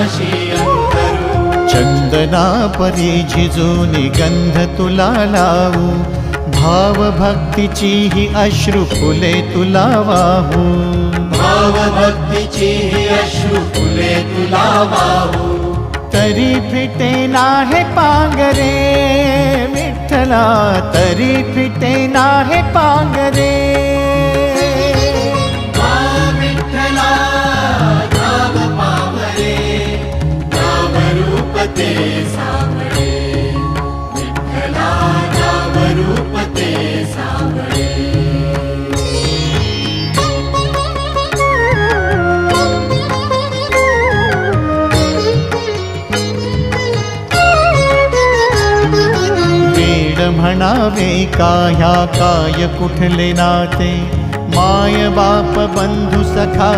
पाशी अंतरू। चंदना परी झिजूनी गंध तुला लावू, भाव भक्तीची ही अश्रु फुले तुला वाहू। भाव भक्तीची ही अश्रु फुले तुला वाहू। तरी फिटे नाहे पांगरे विठ्ठला, तरी फिटे नाहे पांगरे। विठ्ठला नाम पावरे, नाम रूप ते सावळे। विठ्ठला नाम रूप ते सावळे। म्हणावे का ह्या काय कुठले नाते, माय बाप बंधू सखा